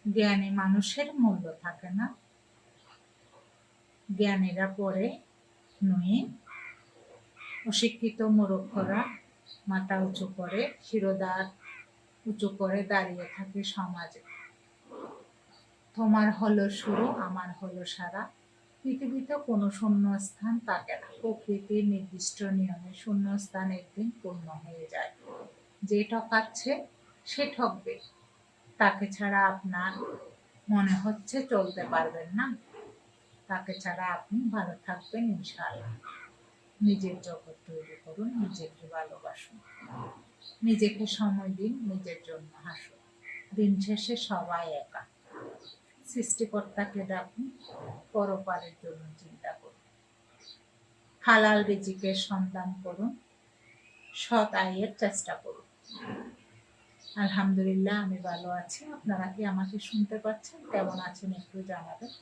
জ্ঞানী মানুষের মূল্য থাকে না, জ্ঞানীরা পড়ে নুয়ে, অশিক্ষিত মূর্খরা মাথা উঁচু করে, শিরোধার উঁচু করে দাঁড়িয়ে থাকে সমাজে। তোমার হলো শুরু, আমার হলো সারা। পৃথিবীতে কোনো শূন্যস্থান থাকে না, প্রকৃতির নির্দিষ্ট নিয়মে শূন্যস্থান একদিন পূর্ণ হয়ে যায়। যে ঠকাচ্ছে সে ঠকবে, তাকে ছাড়া আপনার মনে হচ্ছে চলতে পারবেন না, তাকে ছাড়া আপনি ভালো থাকবেন ইনশাআল্লাহ। নিজের জগৎ তৈরি করুন, নিজেকে ভালোবাসুন, নিজেকে সময় দিন, নিজের জন্য হাসুন। দিন শেষে সবাই একা, সৃষ্টিকর্তাকে ডাকুন, পরপারের জন্য চিন্তা করুন। হালাল রিজিকের সন্ধান করুন, সৎ আয়ের চেষ্টা করুন। আলহামদুলিল্লাহ, আমি ভালো আছি। আপনারা কি আমাকে শুনতে পাচ্ছেন? কেমন আছেন একটু জানাবেন।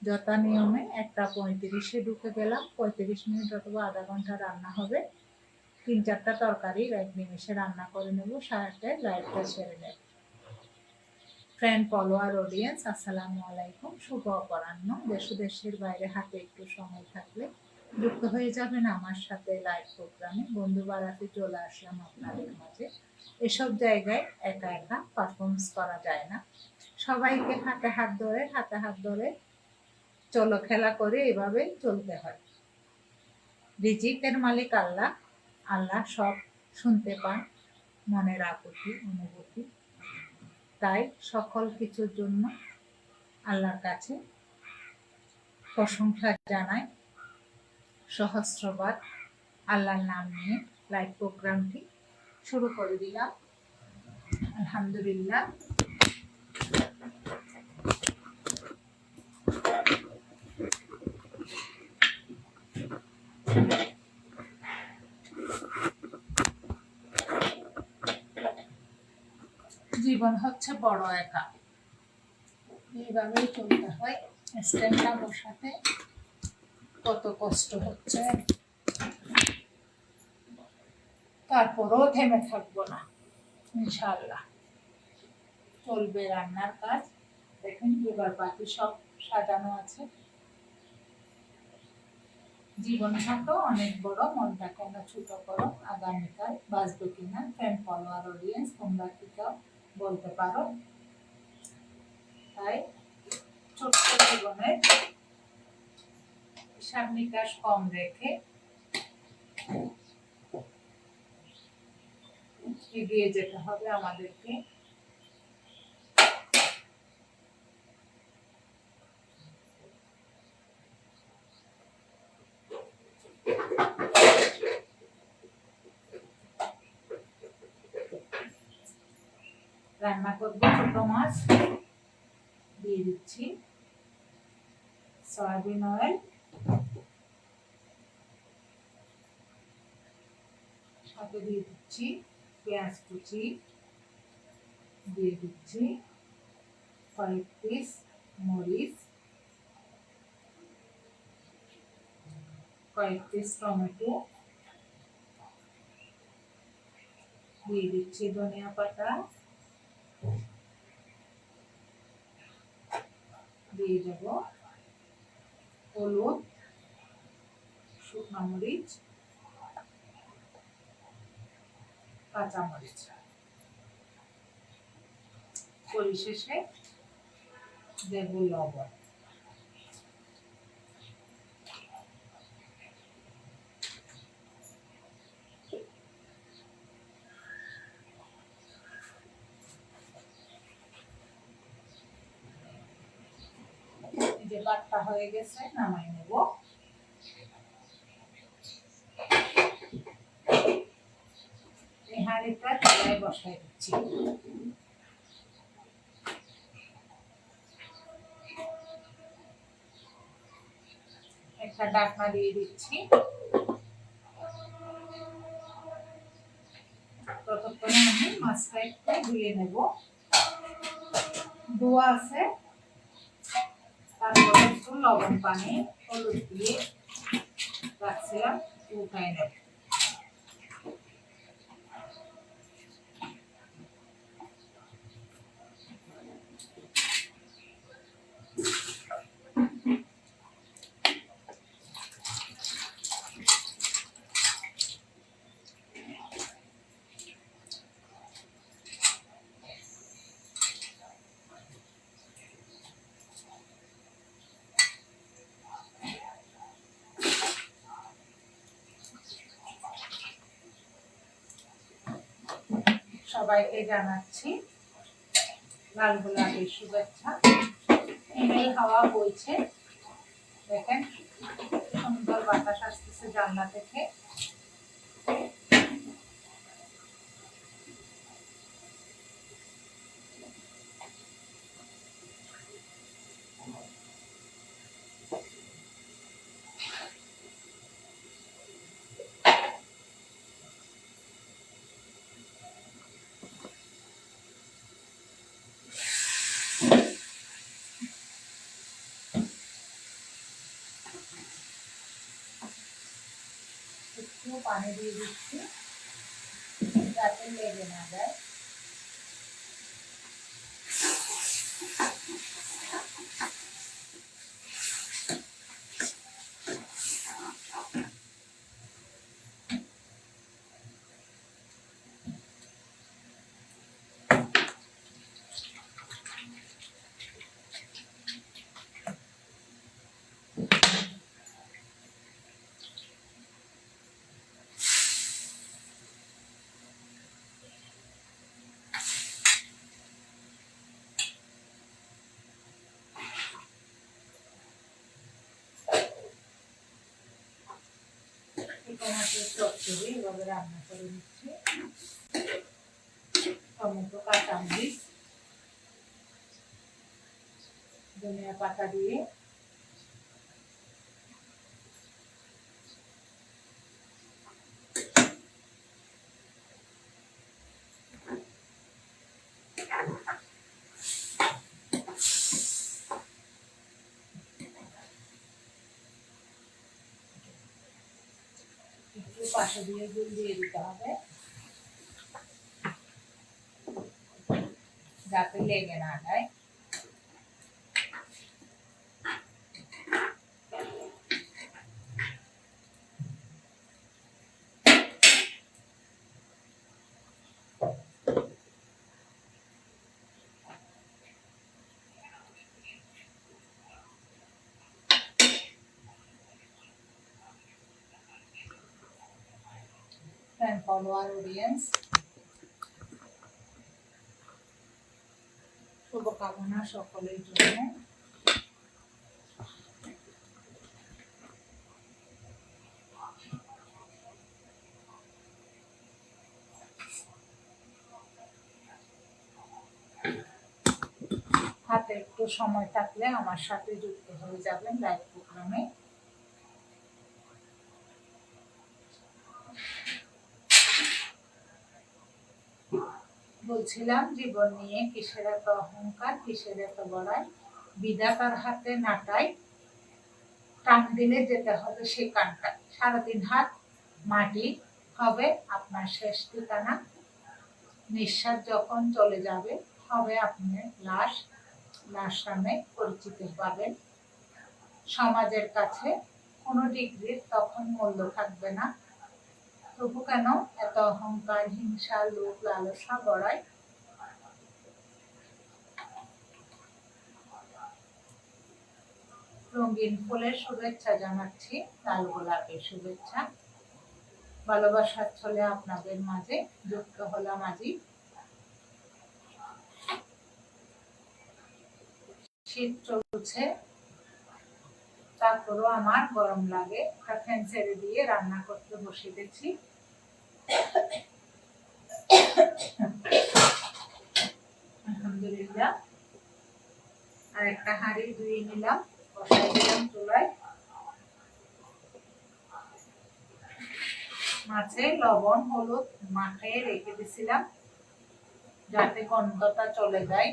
যথা নিয়মে 1:35-এ ঢুকে গেলাম। 35 মিনিট অথবা আধা ঘন্টা রান্না হবে। 3-4টা তরকারি 1 নিমেষে রান্না করে নেব। 8:30টায় লাইভটা ছেড়ে নেব। ফ্রেন্ড, ফলোয়ার, অডিয়েন্স, আসসালামু আলাইকুম। শুভ অপরাহ্ন। দেশ ও দেশের বাইরে হাতে একটু সময় থাকলে যুক্ত হয়ে যাবেন আমার সাথে লাইভ প্রোগ্রামে। বন্ধু বাড়াতে চলে আসলাম আপনাদের মাঝে। এসব জায়গায় একা একা পারফরমেন্স করা যায় না, সবাইকে হাতে হাত ধরে চলো খেলা করে এভাবে চলতে হয়। রিজিকের মালিক আল্লাহ, আল্লাহ সব শুনতে পান মনের আকুতি অনুভূতি। তাই সকল কিছুর জন্য আল্লাহর কাছে প্রশংসা জানাই। সহস্রবার আল্লাহর নাম নিয়ে লাইভ প্রোগ্রামটি শুরু করে দিলাম। আলহামদুলিল্লাহ। জীবন হচ্ছে বড় একা, এইভাবেই চলতে হয়। স্ট্যান্ডটা বসাতে কত কষ্ট হচ্ছে, তারপরেও থেমে থাকবো না ইনশাআল্লাহ। চলবে রান্নার কাজ। দেখেন এবার বাকি সব সাজানো আছে। জীবনটা তো অনেক বড়, মনটা কেন ছোট করো, আগামীকাল বাঁচবে কিনা। ফ্রেন্ড, ফলোয়ার, অডিয়েন্স, তোমরা কি চাও বলতে পারো। তাই ছোট্ট জীবনের হিসাব নিকাশ কম রেখে এগিয়ে যেতে হবে আমাদেরকে। রান্না করবো ছোট মাছ, দিয়ে দিচ্ছি সয়াবিন অয়েল, সাথে দিয়ে দিচ্ছি পেঁয়াজ কুচি, দিয়ে দিচ্ছি কয়েক পিস মরিচ, কয়েক পিস টমেটো, দিয়ে দিচ্ছি ধনিয়া পাতা, দিয়ে দেব হলুদ, শুকনো মরিচ, কাঁচা মরিচ, পরিশেষে দেব লবণ। যে বাটটা হয়ে গেছে, নামাই নেব। এই হাঁড়িটা চুলায় বসাই দিচ্ছি। একটা ঢাকনা দিয়ে দিচ্ছি। ততক্ষণে আমি মাছটা একটু ধুয়ে নেব। ধোয়া আছে, তারপরে একটু লবণ পানি হলুদ দিয়ে রাখছিলাম, উঠাই নেব। সবাইকে জানাচ্ছি লাল গোলাপের শুভেচ্ছা। হিমেল হাওয়া বইছে, দেখেন সুন্দর বাতাস আসতেছে জানলা থেকে। একটু পানি দিয়ে দিচ্ছি যাতে লেগে না যায়। টমেটোর চচ্চড়ি এভাবে রান্না করে নিচ্ছি। টমেটো, কাঁচামরিচ, ধনিয়া পাতা দিয়ে একটু পাশে দিয়ে গুল দিয়ে দিতে হবে যাতে লেগে না যায়। ফলোয়ার অডিয়েন্স, শুভকামনা সকলের জন্য। হাতে একটু সময় থাকলে আমার সাথে যুক্ত হয়ে যাবেন লাইভ প্রোগ্রামে। বলছিলাম জীবন নিয়ে কিসের এত অহংকার, কিসের এত বড়াই, বিধাতার হাতে নাটাই, টান দিলে যেতে হবে সেখানটা। সারাদিন হাত মাটি হবে আপনার শেষ ঠিকানা। নিঃশ্বাস যখন চলে যাবে হবে আপনার লাশ, লাশ নামে পরিচিতি পাবেন। সমাজের কাছে কোনো ডিগ্রির তখন মূল্য থাকবে না। তবু কেন এত অহংকার, হিংসা, লোভ, লালসা, বড়াই? রঙিন ফুলের শুভেচ্ছা জানাচ্ছি, লাল গোলাপের শুভেচ্ছা। ভালোবাসার ছলে আপনাদের মাঝে যুক্ত হলাম আজি। শীত চলছে, তারপরও আমার গরম লাগে। ফ্যান ছেড়ে দিয়ে রান্না করতে বসে গেছি। আলহামদুলিল্লাহ, আর একটা হাঁড়ি ধুয়ে নিলাম, বসাই দিলাম চুলায়। মাছে লবণ হলুদ মাখিয়ে রেখে দিছিলাম যাতে গন্ধটা চলে যায়।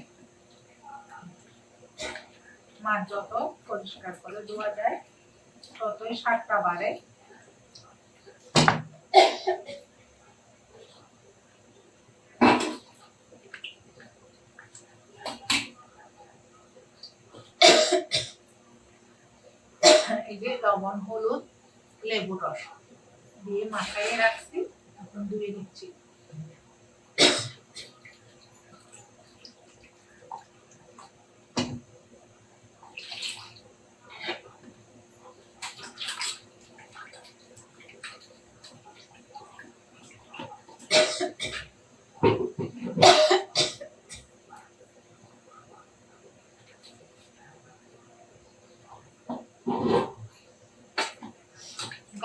মাছ যত পরিষ্কার করে ধোয়া যায় ততই স্বাদটা বাড়ে। এই যে লবণ হলুদ লেবু রস দিয়ে মাখাইয়ে রাখছি, এখন ধুয়ে নিচ্ছি।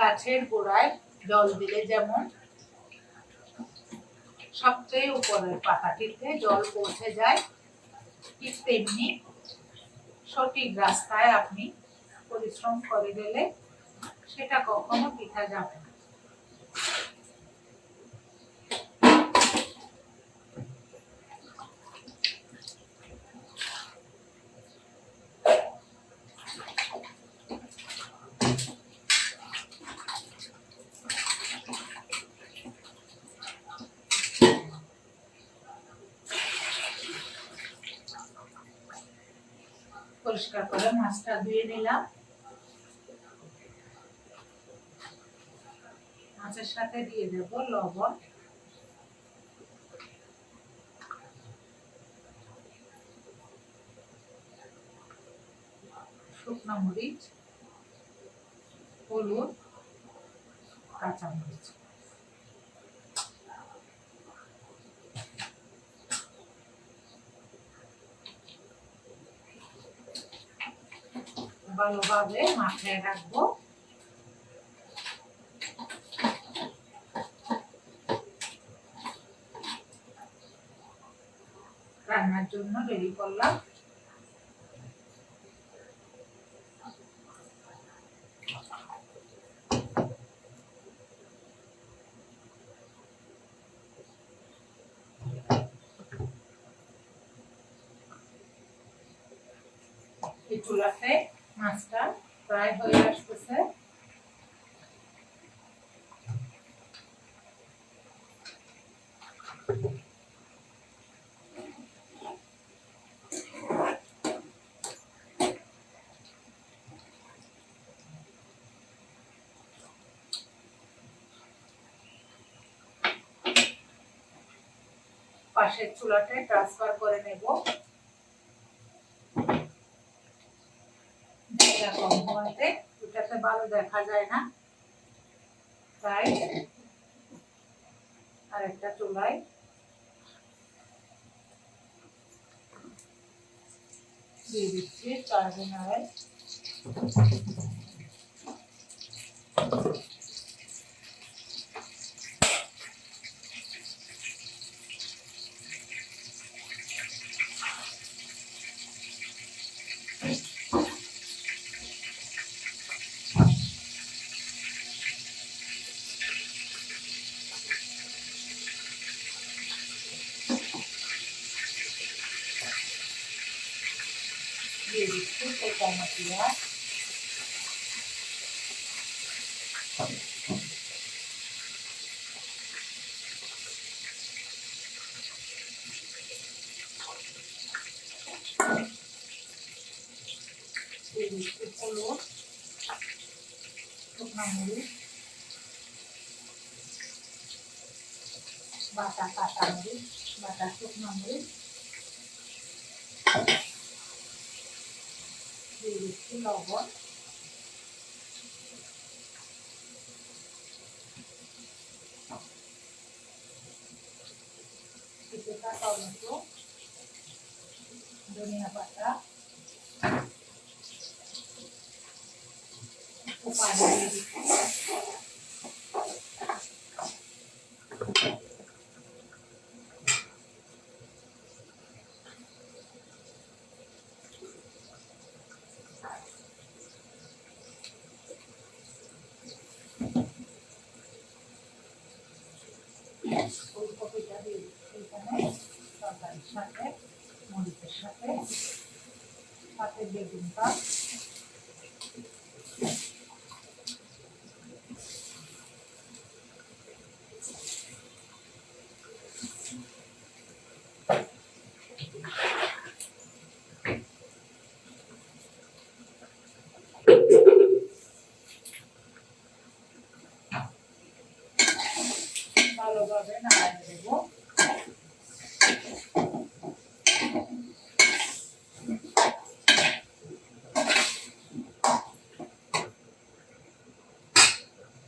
গাছের গোড়ায় জল দিলে যেমন সবচেয়ে উপরের পাতাটিতে জল পৌঁছে যায়, ঠিক তেমনি সঠিক রাস্তায় আপনি পরিশ্রম করে গেলে সেটা কখনো বৃথা যাবে না। পরিষ্কার করে মাছটা ধুয়ে নিলাম। মাছের সাথে দিয়ে দেব লবণ, শুকনো মরিচ, হলুদ, কাঁচা মরিচ। ভালোভাবে মাখিয়ে রাখবো। রান্নার জন্য রেডি করলাম। এই চুলাতে মাছটা প্রায় হয়ে আসতেছে। পাশের চুলাতে ট্রান্সফার করে নেব। জায়গা কম হওয়াতে ওটাতে ভালো দেখা যায় না, তাই আরেকটা চুলায় দিয়ে দিচ্ছি সয়াবিন অয়েল। দিয়ে দিচ্ছি শুকনো পেঁয়াজ, দিয়ে দিচ্ছি হলুদ, শুকনো মরিচ, বাটা কাঁচা মরিচ, বাটা শুকনো মরিচ, দিয়ে দিচ্ছি লবণ, কিছুটা টমেটো, ধনিয়া পাতা, পানি দিয়ে দিচ্ছি। ফুলকপিটা দিয়ে দিচ্ছি এখানে তরকারির সাথে, মরিচের সাথে, সাথে বেগুনটা। ভালোভাবে নাড়িয়ে দেবো।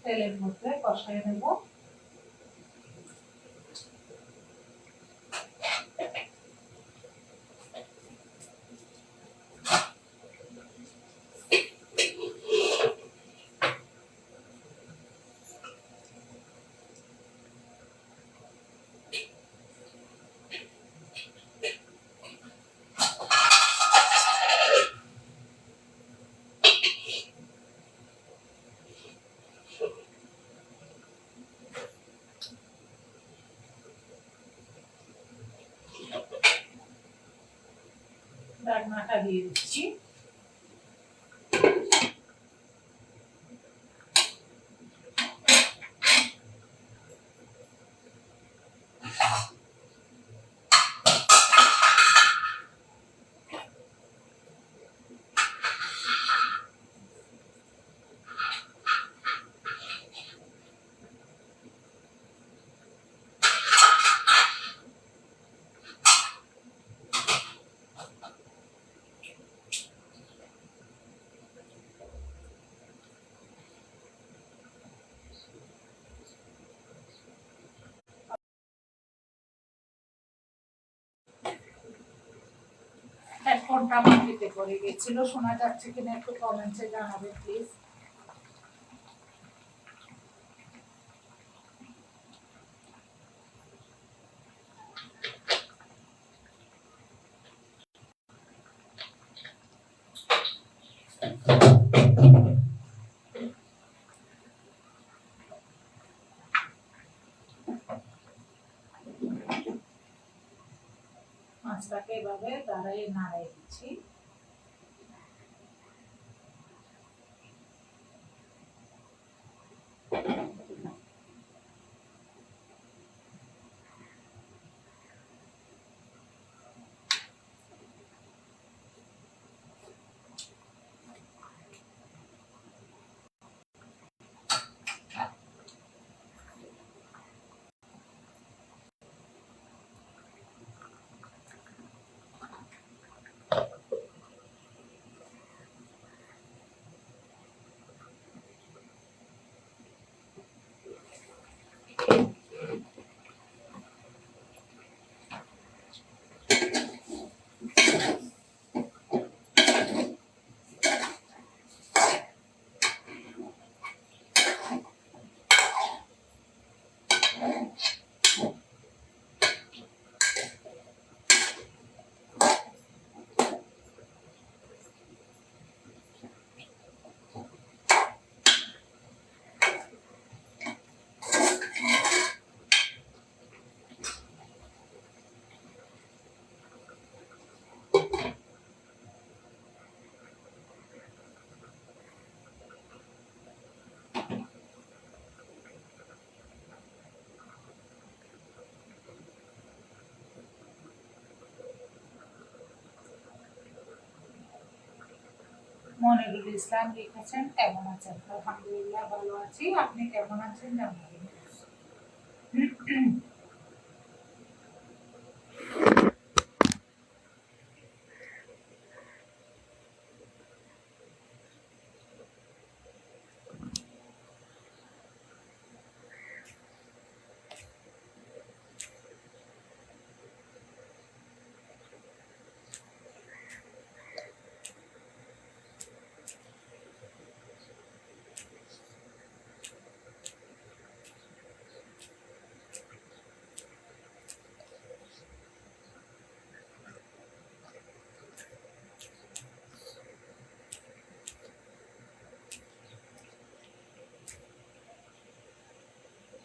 তেলের মধ্যে কষাই নেব। রান্নাটা দিয়ে দিচ্ছি। হেডফোনটা মাটিতে পড়ে গেছিল, শোনা যাচ্ছে কিনা একটু কমেন্টে জানাবেন প্লিজ। মাছটাকে এভাবে দাঁড়াই নাড়াই দিচ্ছি। মনিরুল ইসলাম লিখেছেন, কেমন আছেন? আলহামদুলিল্লাহ ভালো আছি, আপনি কেমন আছেন জানাবেন।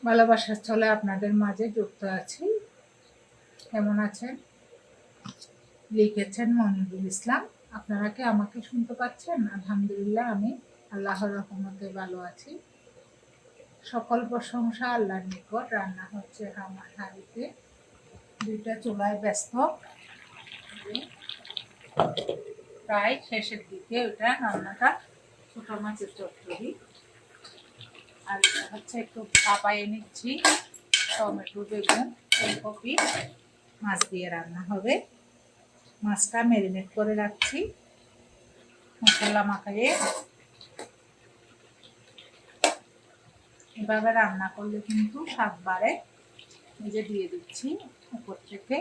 ভালোবাসার ছলে আপনাদের মাঝে যুক্ত আছি। কেমন আছেন লিখেছেন মনিরুল ইসলাম। আপনারা কি আমাকে শুনতে পাচ্ছেন? আলহামদুলিল্লাহ আমি আল্লাহর রহমতে ভালো আছি। সকল প্রশংসা আল্লাহর নিকট। রান্না হচ্ছে আমার হাঁড়িতে, দুইটা চুলায় ব্যস্ত, প্রায় শেষের দিকে ওটা রান্নাটা। ছোট মাছের চচ্চড়ি, আর এটা হচ্ছে একটু চাপাইয়ে নিচ্ছি টমেটো, বেগুন, ফুলকপি, মাছ দিয়ে রান্না হবে। মাছটা ম্যারিনেট করে রাখছি মশলা মাখাইয়ে। এভাবে রান্না করলে কিন্তু স্বাদ বাড়ে। নিজে দিয়ে দিচ্ছি উপর থেকে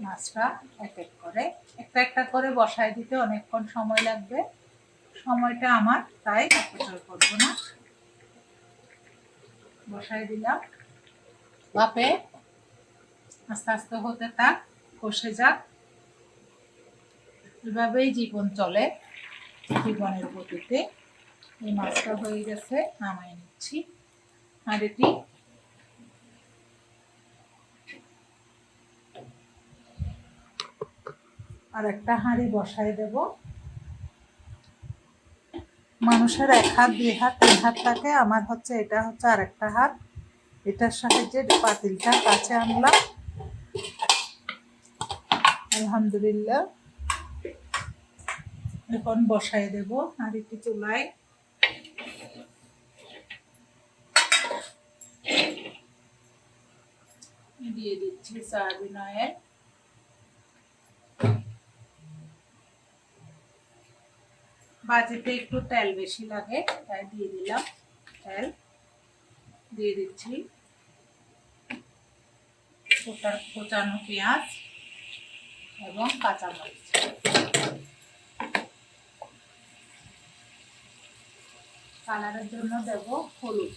মাছটা এক এক করে, একটা একটা করে বসায় দিতে অনেকক্ষণ সময় লাগবে। সময়টা আমার তাই অপচয় করবো না। বসায় দিলাম, ভাপে আস্তে আস্তে হতে থাক, কষে যাক। এভাবেই জীবন চলে, জীবনের গতিতে। এই মাছটা হয়ে গেছে, নামাই নিচ্ছি হাঁড়িটি। আর একটা হাঁড়ি বসাই দেব। মানুষের 1 হাত 2 হাত 3 হাত থাকে, আমার হচ্ছে এটা হচ্ছে আর একটা হাত। এটার সাহায্যে পাতিলটা কাছে আনলাম। আলহামদুলিল্লাহ, এখন বসাই দেব হাঁড়িটি চুলায়। দিয়ে দিচ্ছি সয়াবিন অয়েল। বাজিতে একটু তেল বেশি লাগে, তাই দিয়ে দিলাম তেল। দিয়ে দিচ্ছি কোচানো পেঁয়াজ এবং কাঁচামরিচ। কালারের জন্য দেব হলুদ।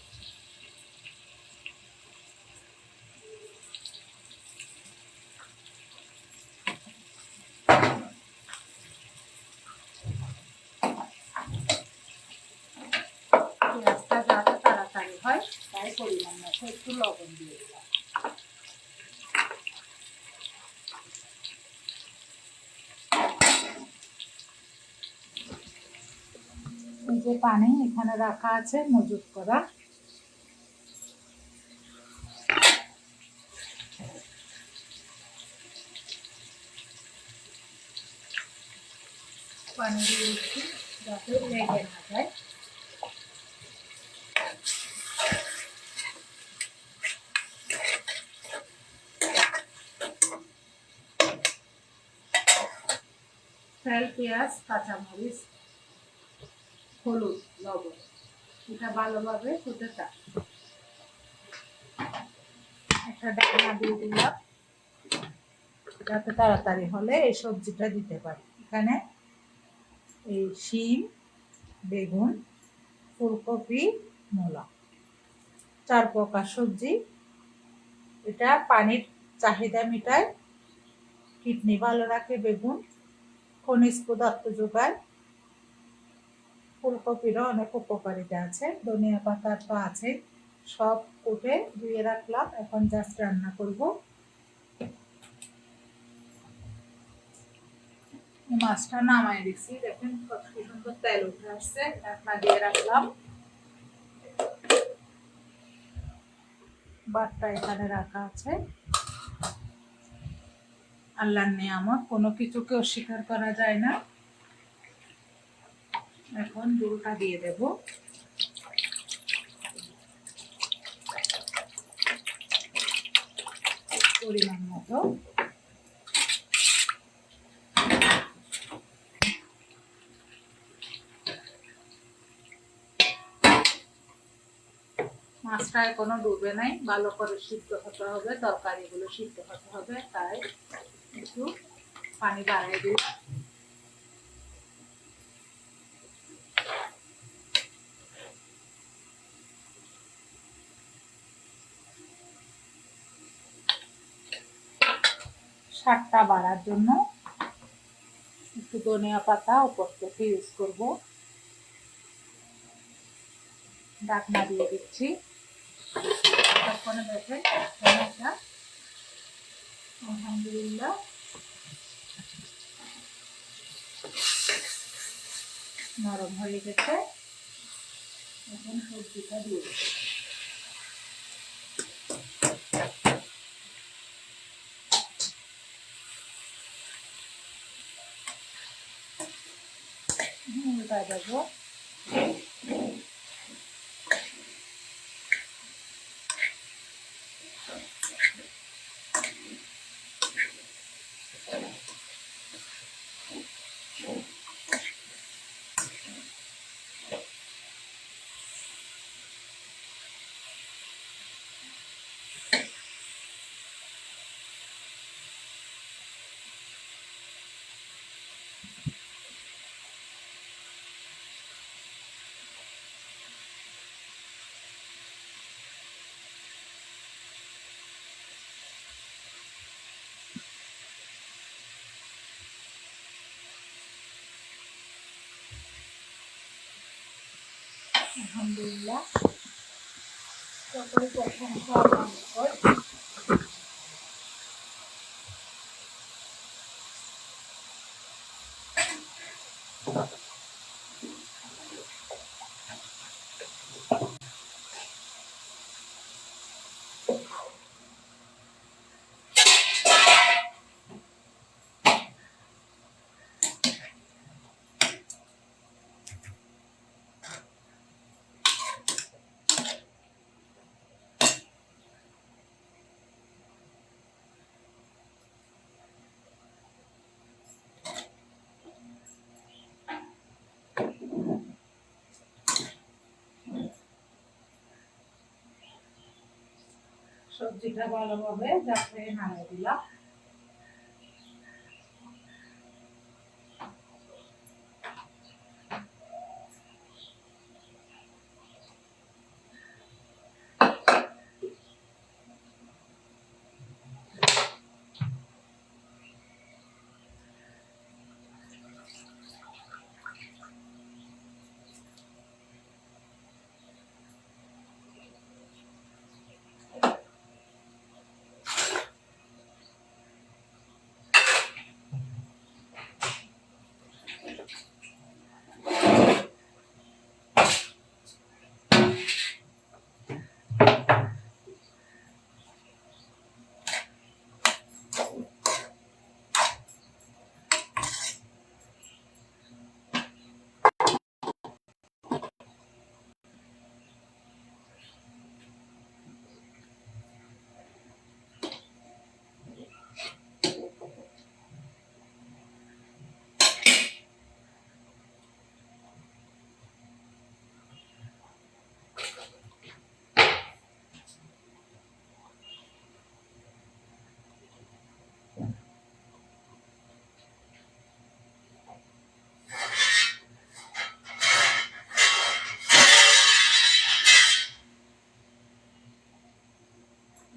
পেঁয়াজটা যাতে তাড়াতাড়ি হয় তাই পরিমাণ মতো একটু লবণ দিয়ে দিলাম। এই যে পানি এখানে রাখা আছে মজুত করা, পানি দিয়ে দিচ্ছি যাতে লেগে না যায়। তেল, পেঁয়াজ, কাঁচামরিচ, হলুদ, লবণ, এটা ভালোভাবে হতে থাক। একটা ঢাকনা দিয়ে দিলাম যাতে তাড়াতাড়ি হলে এই সবজিটা দিতে পারি। এখানে এই শিম, বেগুন, ফুলকপি, মূলা, 4 প্রকার সবজি। এটা পানির চাহিদা মেটায়, কিডনি ভালো রাখে বেগুন, খনিজ পদার্থ যোগায়, ফুলকপিরও অনেক উপকারিতা আছে, ধনিয়া পাতা তো আছে। সব কুটে ধুয়ে রাখলাম, এখন জাস্ট রান্না করব। মাছটা নামাই দিচ্ছি, দেখেন কত সুন্দর তেল উঠে আসছে। ঢাকনা দিয়ে রাখলাম। ভাতটা এখানে রাখা আছে। আল্লাহর নিয়ামত, কোনো কিছুকে অস্বীকার করা যায় না। এখন ঝোলটা দিয়ে দেব। পরিমাণ মতো। মাছটা এখনো ডুবে নাই, ভালো করে সিদ্ধ হতে হবে, তরকারিগুলো সিদ্ধ হতে হবে, তাই একটু পানি বাড়াই দিই। স্বাদটা বাড়ার জন্য একটু ধনিয়া পাতা উপর থেকে ইউজ করব। ঢাকনা দিয়ে দিচ্ছি। ততক্ষণে দেখে এটা আলহামদুলিল্লাহ নরম হয়ে গেছে। এখন সবজিটা দিয়ে দিচ্ছি। উল্টায় দেবো। আলহামদুলিল্লাহ, সকল প্রশংসা আল্লাহর নিকট। সবজিটা ভালোভাবে জাফরে নাড়িয়ে দিলাম।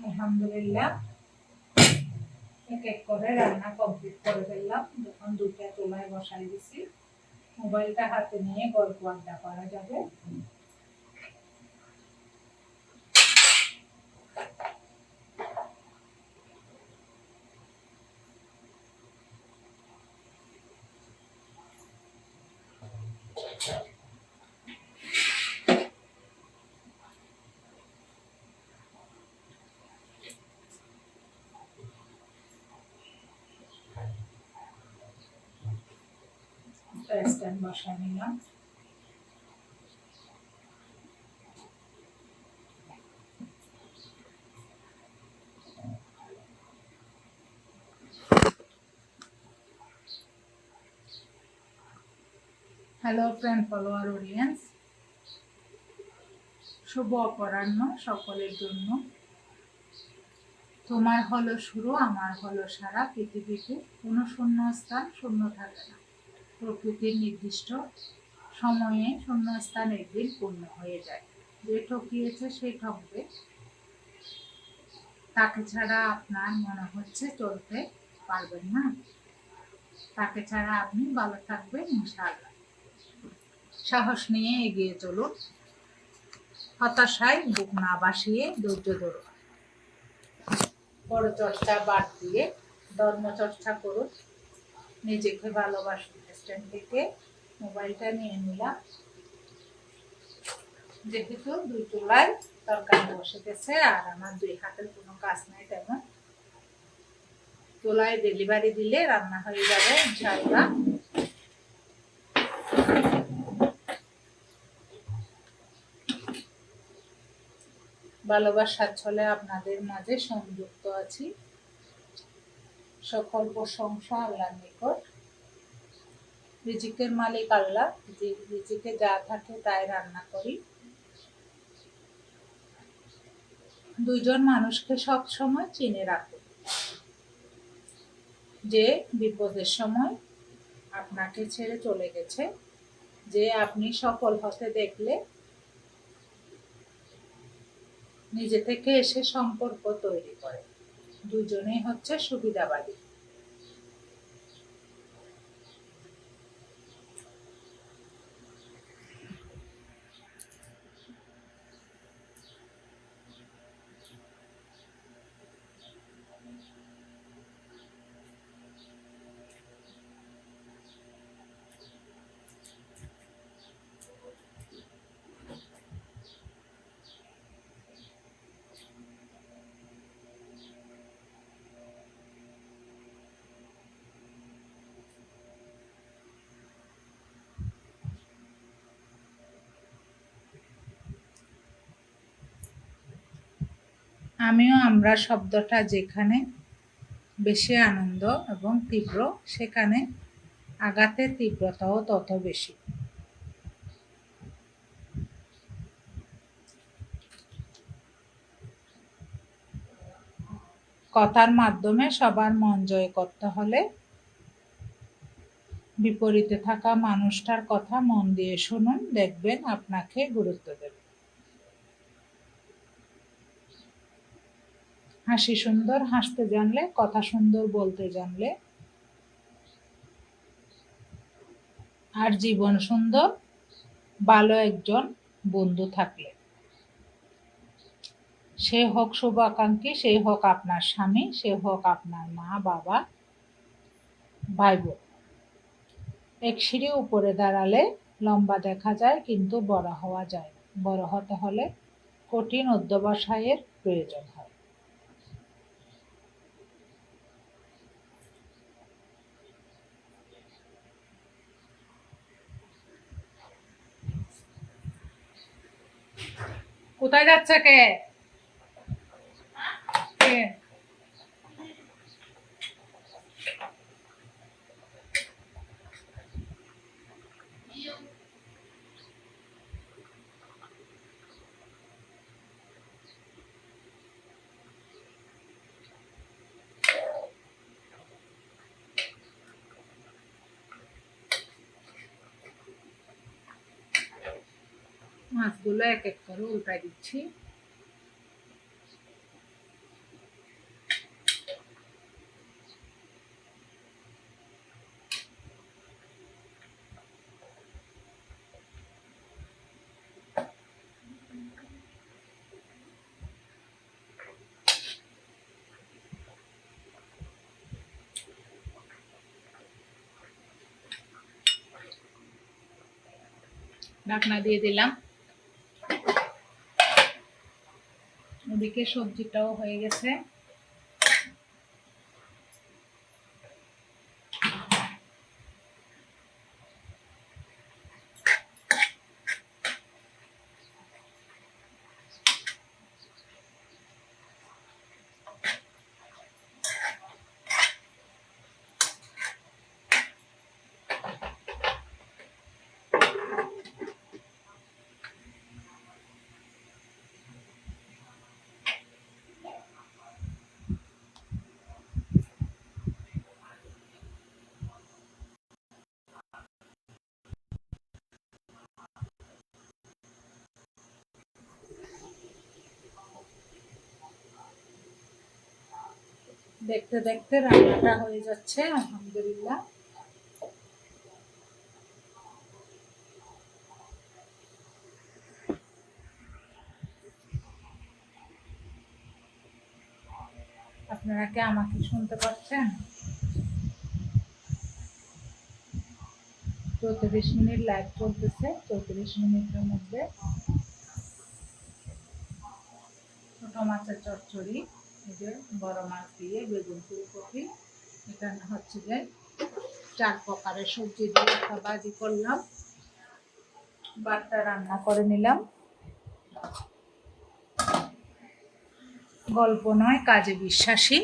আলহামদুলিল্লাহ এক এক করে রান্না কমপ্লিট করে ফেললাম। যখন দুইটা চুলায় বসাই দিছি, মোবাইলটা হাতে নিয়ে গল্প আড্ডা করা যাবে। স্ট্যান্ড বসায় নিলাম। হ্যালো ফ্রেন্ড, ফলোয়ার, অডিয়েন্স, শুভ অপরাহ্ন সকলের জন্য। তোমার হলো শুরু, আমার হলো সারা। পৃথিবীতে কোনো শূন্য স্থান শূন্য থাকে না। প্রকৃতির নির্দিষ্ট সময়ে শূন্যস্থান একদিন পূর্ণ হয়ে যায়। যে ঠকিয়েছে সে ঠকবে, তাকে ছাড়া আপনার মনে হচ্ছে চলতে পারবেন না, তাকে ছাড়া আপনি ভালো থাকবেন ইনশাআল্লাহ। সাহস নিয়ে এগিয়ে চলুন, হতাশায় বুক না বাসিয়ে ধৈর্য ধরুন। বড় চর্চা বাদ দিয়ে ধর্ম চর্চা করুন, নিজেকে ভালোবাসুন। স্ট্যান্ড থেকে মোবাইলটা নিয়ে নিলাম। যেহেতু দুই চুলায় তরকারি বসে গেছে আর আমার দুই হাতের কোনো কাজ নাই তেমন, চুলায় ডেলিভারি দিলে রান্না হয়ে যাবে ইনশাআল্লাহ। ভালোবাসার ছলে আপনাদের মাঝে সংযুক্ত আছি। সকল প্রশংসা আল্লাহর নিকট। রিজিকের মালিক আল্লাহ, যে রিজিকে যা থাকে তাই রান্না করি। দুইজন মানুষকে সব সময় চিনে রাখুন, যে বিপদের সময় আপনাকে ছেড়ে চলে গেছে, যে আপনি সফল হতে দেখলে নিজে থেকে এসে সম্পর্ক তৈরি করে। দুজনেই হচ্ছে সুবিধাবাদী। আমিও আমরা শব্দটা যেখানে বেশি আনন্দ এবং তীব্র, সেখানে আঘাতের তীব্রতাও তত বেশি। কথার মাধ্যমে সবার মন জয় করতে হলে বিপরীতে থাকা মানুষটার কথা মন দিয়ে শুনুন, দেখবেন আপনাকে গুরুত্ব দেবে। হাসি সুন্দর, হাসতে জানলে, কথা সুন্দর বলতে জানলে, আর জীবন সুন্দর ভালো একজন বন্ধু থাকলে, সে হোক শুভাকাঙ্ক্ষী, সে হোক আপনার স্বামী, সে হোক আপনার মা বাবা ভাই বোন। এক সিঁড়ি উপরে দাঁড়ালে লম্বা দেখা যায়, কিন্তু বড় হওয়া যায় না। বড় হতে হলে কঠিন অধ্যবসায়ের প্রয়োজন হয়। কোথায় যাচ্ছে কে? কে? মাছগুলো এক এক করে উল্টাই দিচ্ছি। ঢাকনা দিয়ে দিলাম। ওদিকে সবজিটাও হয়ে গেছে। দেখতে দেখতে রান্নাটা হয়ে যাচ্ছে, আলহামদুলিল্লাহ। আপনারা কি আমাকে শুনতে পাচ্ছেন? 34 মিনিট লাইভ চলতেছে। 34 মিনিটের মধ্যে ছোট মাছের চচ্চড়ি, এই যে বড় মাছ দিয়ে বেগুন ফুলকপি, এখানে হচ্ছে যে 4 প্রকারের সবজি দিয়ে একটা ভাজি করলাম, ভাতটা রান্না করে নিলাম। গল্প নয়, কাজে বিশ্বাসী।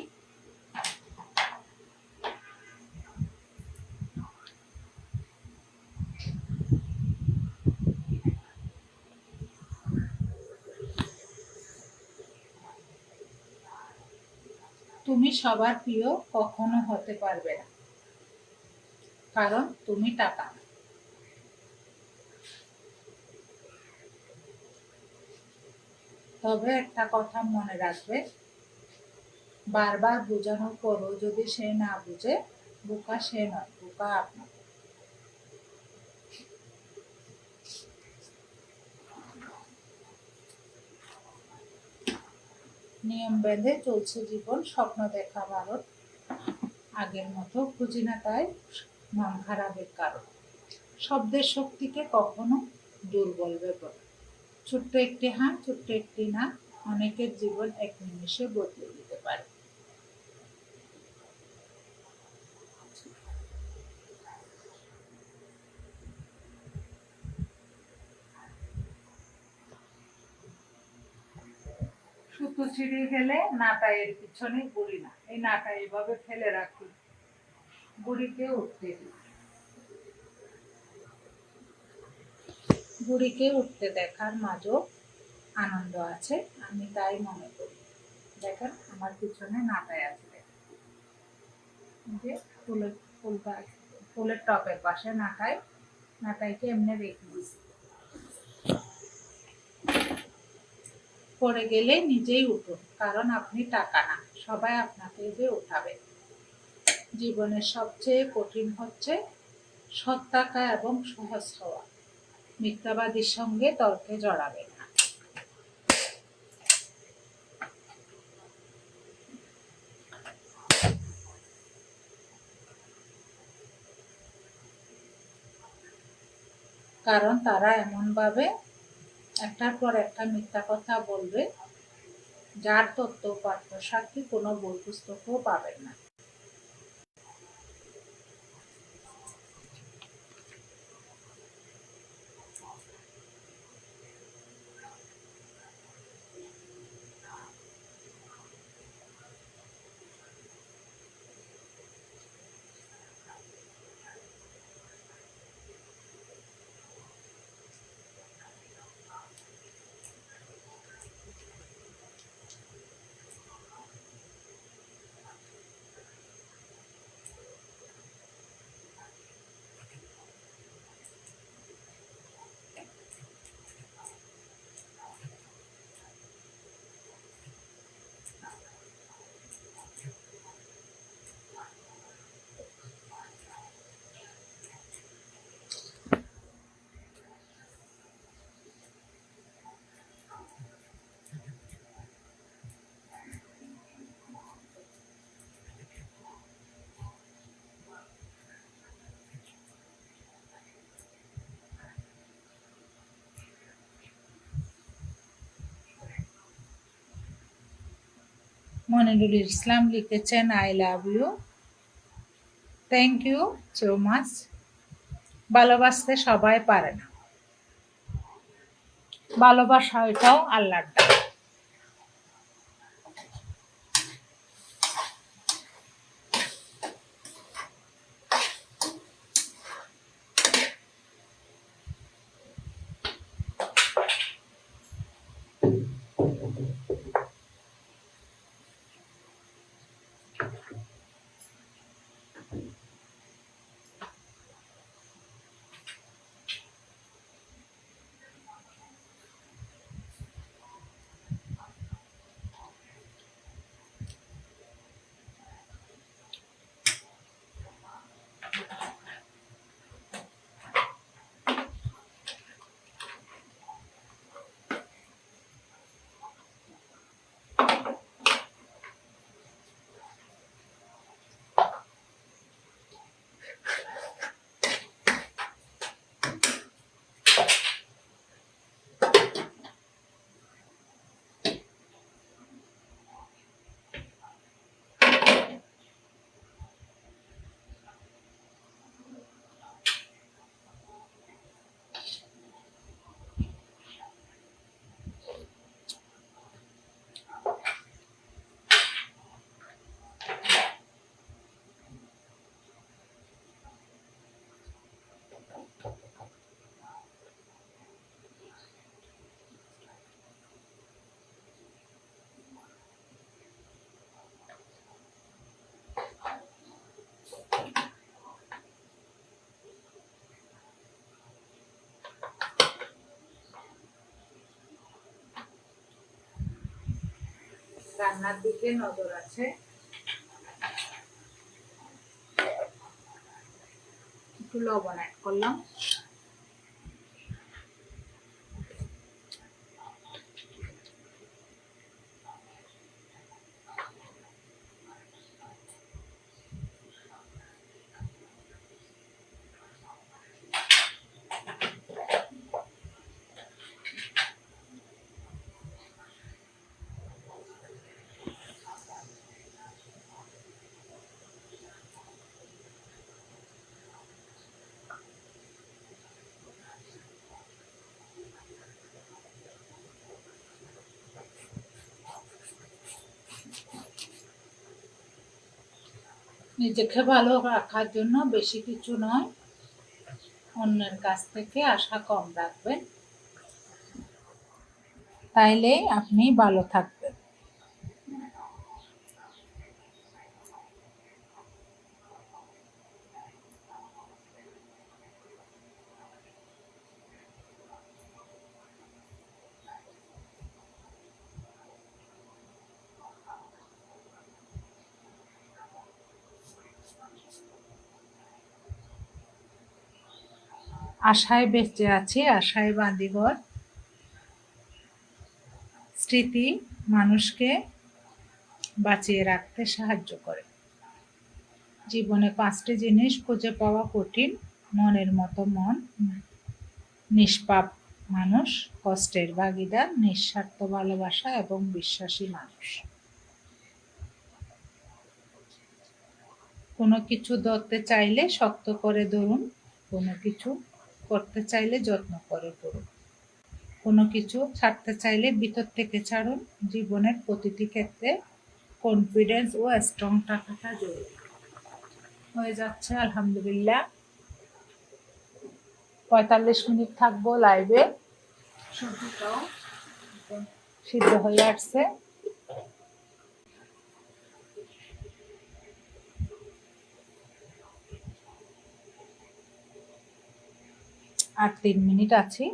তুমি সবার প্রিয় কখনো হতে পারবে না, কারণ তুমি টাকা না। তবে একটা কথা মনে রাখবে, বারবার বোঝানোর পরও যদি সে না বুঝে, বোকা সে নয়, বোকা আপনার। নিয়ম বেঁধে চলছে জীবন, স্বপ্ন দেখা ভারত আগের মতো খুঁজি না, তাই মন খারাপের কারণ। শব্দের শক্তিকে কখনো দুর্বল ভেবো না। ছোট্ট একটি হাঁ, ছোট্ট একটি না, অনেকের জীবন এক নিমেষে বদলে দিতে পারে। সুতো ছিঁড়ে গেলে নাটা এর পিছনে গুড়ি না, এই নাটা এইভাবে ফেলে রাখি, গুড়িকে উঠতে দিই। গুড়িকে উঠতে দেখার মাঝেও আনন্দ আছে, আমি তাই মনে করি। দেখেন আমার পিছনে নাটায় আছে, যে ফুলের ফুল গাছ, ফুলের টপের পাশে নাটাইকে এমনি রেখে দিচ্ছি। পড়ে গেলে নিজেই উঠুন, কারণ আপনি টাকা না, সবাই আপনাকে যে উঠাবে। জীবনের সবচেয়ে কঠিন হচ্ছে সৎ থাকা এবং সহজ হওয়া। মিথ্যাবাদীর সঙ্গে তর্কে জড়াবে না। কারণ তারা এমনভাবে একটার পর একটা মিথ্যা কথা বলবে, যার তথ্য পাত্র সাক্ষী কোনো বই পুস্তকও পাবেন না। মনিরুল ইসলাম লিখেছেন, I love you, thank you so much. ভালোবাসতে সবাই পারে না, ভালোবাসা এটাও আল্লাহর দান। রান্নার দিকে নজর আছে, একটু লবণ অ্যাড করলাম। নিজেকে ভালো রাখার জন্য বেশি কিছু নয়, অন্যের কাছ থেকে আশা কম রাখবেন, তাইলেই আপনি ভালো থাকবেন। আশায় বেঁচে আছি, আশায় বাঁধিঘর। স্মৃতি মানুষকে বাঁচিয়ে রাখতে সাহায্য করে। জীবনে 5টি জিনিস খুঁজে পাওয়া কঠিন: মনের মতো মন, নিষ্পাপ মানুষ, কষ্টের ভাগিদার, নিঃস্বার্থ ভালোবাসা এবং বিশ্বাসী মানুষ। কোনো কিছু ধরতে চাইলে শক্ত করে ধরুন, কোনো কিছু করতে চাইলে যত্ন করে করুন, কোনো কিছু ছাড়তে চাইলে ভিতর থেকে ছাড়ুন। জীবনের প্রতিটি ক্ষেত্রে কনফিডেন্স ও স্ট্রং থাকাটা জরুরি। হয়ে যাচ্ছে আলহামদুলিল্লাহ। 45 মিনিট থাকবো লাইভে। সবজিটাও সিদ্ধ হয়ে আসছে। আর 3 মিনিট আছি।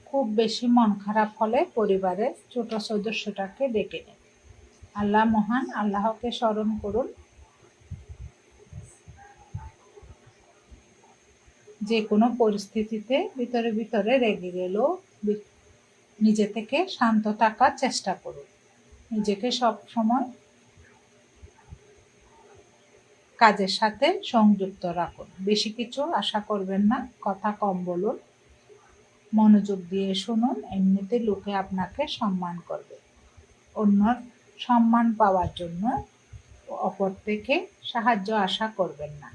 খুব বেশি মন খারাপ হলে পরিবারের ছোট সদস্যটাকে ডেকে নিন। আল্লাহ মহান, আল্লাহকে স্মরণ করুন। যে কোনো পরিস্থিতিতে ভিতরে ভিতরে রেগে গেলেও নিজে থেকে শান্ত থাকার চেষ্টা করুন। নিজেকে সব সময় কাজের সাথে সংযুক্ত রাখুন। বেশি কিছু আশা করবেন না, কথা কম বলুন, মনোযোগ দিয়ে শুনুন। এমনিতে লোকে আপনাকে সম্মান করবে। অন্যর সম্মান পাওয়ার জন্য অপর থেকে সাহায্য আশা করবেন না।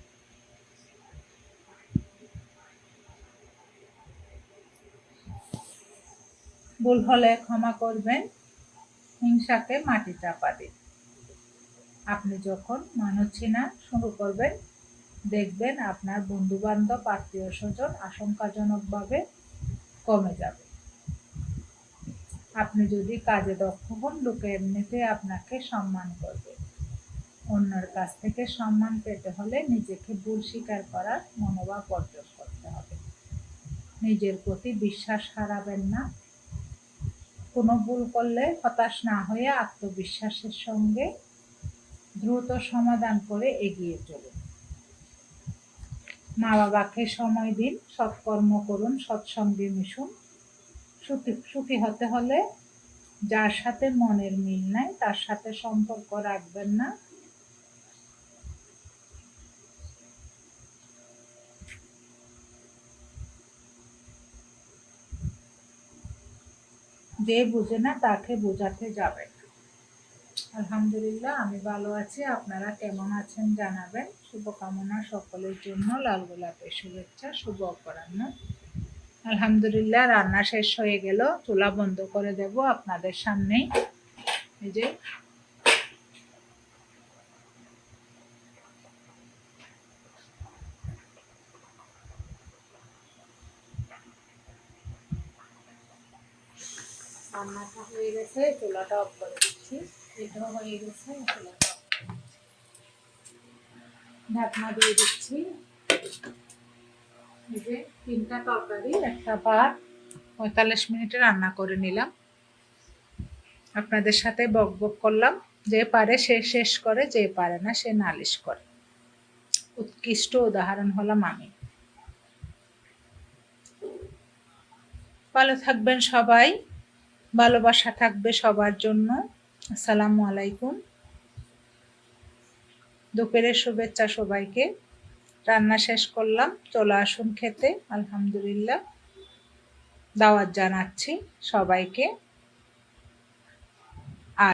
ভুল হলে ক্ষমা করবেন, হিংসাকে মাটি চাপা দিন। আপনি যখন মানুষ চেনা শুরু করবেন, দেখবেন আপনার বন্ধু বান্ধব, আত্মীয় স্বজন আশঙ্কাজনকভাবে কমে যাবে। আপনি যদি কাজে দক্ষ হন, লোকে এমনিতে আপনাকে সম্মান করবে। অন্যের কাছ থেকে সম্মান পেতে হলে নিজেকে ভুল স্বীকার করার মনোভাব অর্জন করতে হবে। নিজের প্রতি বিশ্বাস হারাবেন না। কোনো ভুল করলে হতাশ না হয়ে আত্মবিশ্বাসের সঙ্গে দ্রুত সমাধান করে এগিয়ে চলুন। মা বাবাকে সময় দিন, সৎকর্ম করুন, সৎসঙ্গে মিশুন। সুখী হতে হলে যার সাথে মনের মিল নাই তার সাথে সম্পর্ক রাখবেন না। যে বুঝে না তাকে বোঝাতে যাবেন। আলহামদুলিল্লাহ, আমি ভালো আছি। আপনারা কেমন আছেন জানাবেন। শুভকামনা সকলের জন্য। লাল গোলাপের শুভেচ্ছা। শুভ অপরাহ্ন। আলহামদুলিল্লাহ, রান্না শেষ হয়ে গেল। চুলা বন্ধ করে দেব আপনাদের সামনেই। এই যে রান্নাটা হয়ে গেছে, চুলাটা অফ করে দিচ্ছি। এটাও হয়ে গেছে, চুলাটা ঢাকনা দিয়ে দিচ্ছি। এই যে 3টা তরকারি, একটা ভাত 45 মিনিটে রান্না করে নিলাম। আপনাদের সাথে বক বক করলাম। যে পারে সে শেষ করে, যে পারে না সে নালিশ করে। উৎকৃষ্ট উদাহরণ হলাম আমি। ভালো থাকবেন সবাই, ভালোবাসা থাকবে সবার জন্য। আসসালামু আলাইকুম। দুপুরের শুভেচ্ছা সবাইকে। রান্না শেষ করলাম, চলে আসুন খেতে। আলহামদুলিল্লাহ, দাওয়াত জানাচ্ছি সবাইকে।